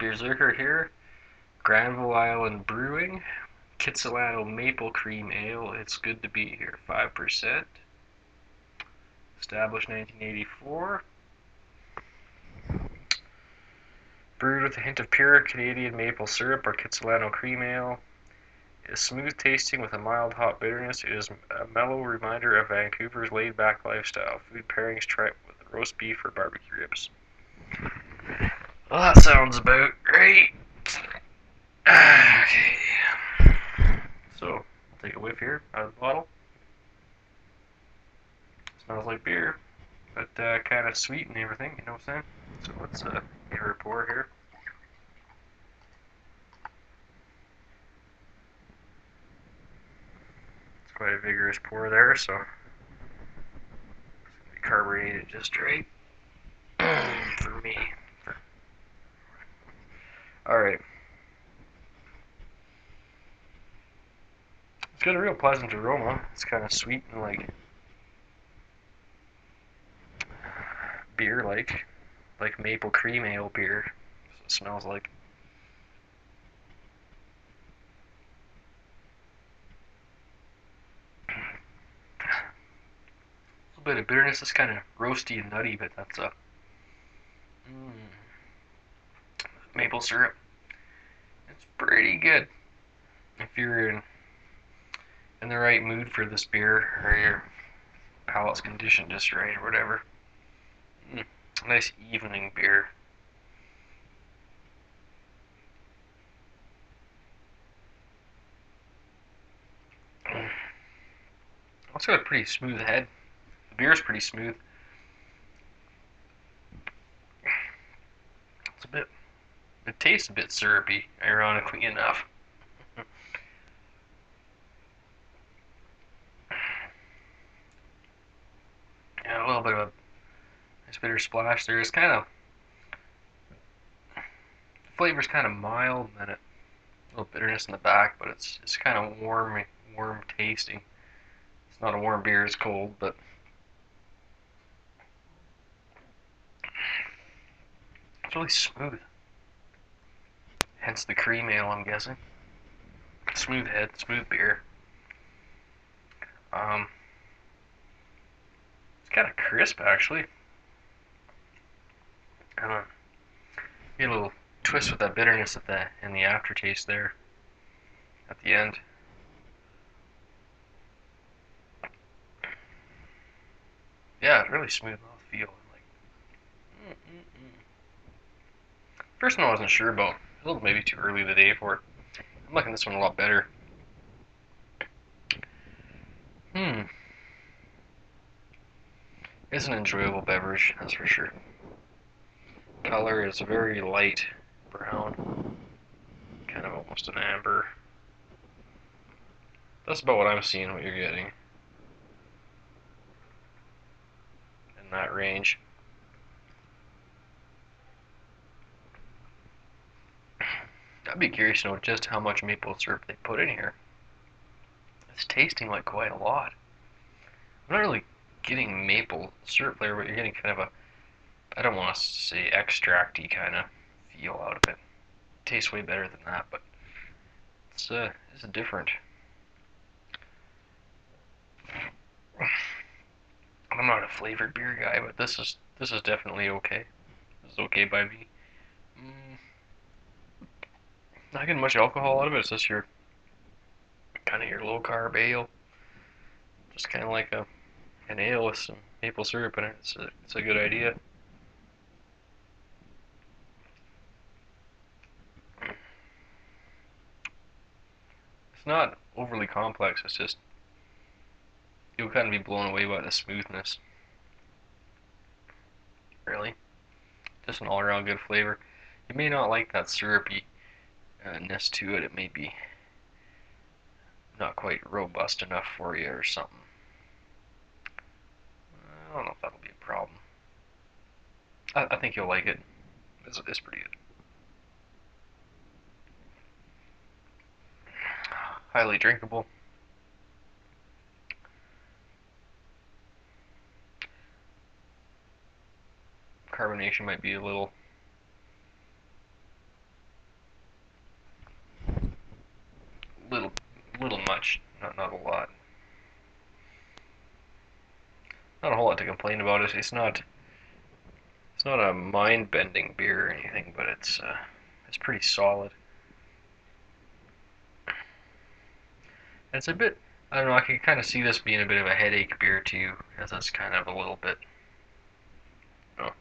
Beerzerker here, Granville Island Brewing, Kitsilano Maple Cream Ale. It's good to be here. 5%. Established 1984. Brewed with a hint of pure Canadian maple syrup or Kitsilano Cream Ale. It is smooth tasting with a mild hop bitterness. It is a mellow reminder of Vancouver's laid-back lifestyle. Food pairings try with roast beef or barbecue ribs. Well, that sounds about right. Okay. So, I'll take a whiff here out of the bottle. Smells like beer, but kind of sweet and everything, you know what I'm saying? So let's give her a pour here. It's quite a vigorous pour there, so it's going to be carbonated just right for me. Alright. It's got a real pleasant aroma. It's kind of sweet and like beer like maple cream ale beer. So it smells like. A little bit of bitterness. It's kind of roasty and nutty, but that's maple syrup. It's pretty good if you're in the right mood for this beer, or your palate's conditioned just right, or whatever. Nice evening beer. It's got a pretty smooth head. The beer's pretty smooth. It tastes a bit syrupy, ironically enough. Yeah, a little bit of a nice bitter splash there. It's kind of, the flavor's kind of mild, and then a little bitterness in the back, but it's kind of warm tasting. It's not a warm beer, it's cold, but it's really smooth. Hence the cream ale, I'm guessing. Smooth head, smooth beer. It's kind of crisp, actually. And get a little twist with that bitterness at in the aftertaste there at the end. Yeah, it's really smooth mouthfeel. Like, First one I wasn't sure about. A little maybe too early in the day for it. I'm liking this one a lot better. It's an enjoyable beverage, that's for sure. Color is very light brown, kind of almost an amber. That's about what I'm seeing, what you're getting in that range. I'd be curious to know just how much maple syrup they put in here. It's tasting like quite a lot. I'm not really getting maple syrup flavor, but you're getting kind of a, I don't want to say extracty kind of feel out of it. It tastes way better than that, but it's different. I'm not a flavored beer guy, but this is definitely okay. This is okay by me. Not getting much alcohol out of it. It's just your kind of your low carb ale, just kind of like an ale with some maple syrup in it. It's a good idea. It's not overly complex. It's just you'll kind of be blown away by the smoothness. Really, just an all-around good flavor. You may not like that syrupy-ness to it. It may be not quite robust enough for you or something. I don't know if that'll be a problem. I think you'll like it. It's pretty good. Highly drinkable. Carbonation might be a little Not a lot. Not a whole lot to complain about. It's not a mind-bending beer or anything, but it's pretty solid. It's a bit, I don't know, I can kind of see this being a bit of a headache beer too, as it's kind of a little bit, oh,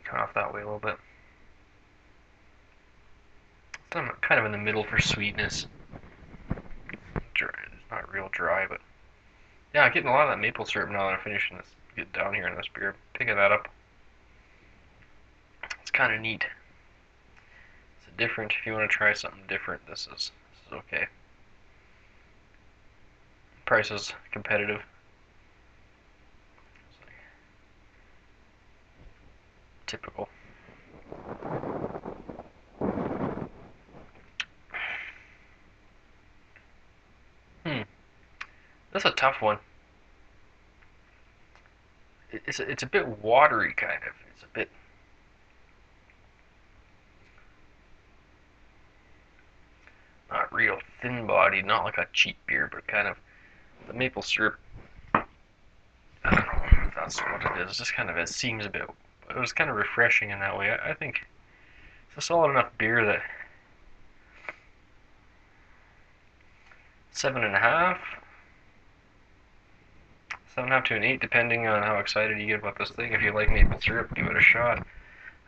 kind of off that way a little bit. So I'm kind of in the middle for sweetness. It's not real dry, but yeah, I'm getting a lot of that maple syrup now that I'm finishing this, get down here in this beer. Picking that up. It's kind of neat. It's different. If you want to try something different, this is okay. Price is competitive. Typical. That's a tough one. It's a bit watery, kind of. It's a bit not real thin bodied, not like a cheap beer, but kind of the maple syrup. I don't know if that's what it is. Just kind of it seems a bit. It was kind of refreshing in that way. I think it's a solid enough beer that 7.5, 7.5 to an 8, depending on how excited you get about this thing. If you like maple syrup, give it a shot.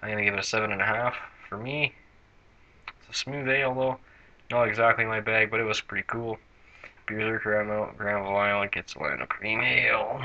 I'm gonna give it a 7.5 for me. It's a smooth ale though, not exactly my bag, but it was pretty cool. Beerzerker, I'm out. GRANVILLE, Kitsilano cream ale.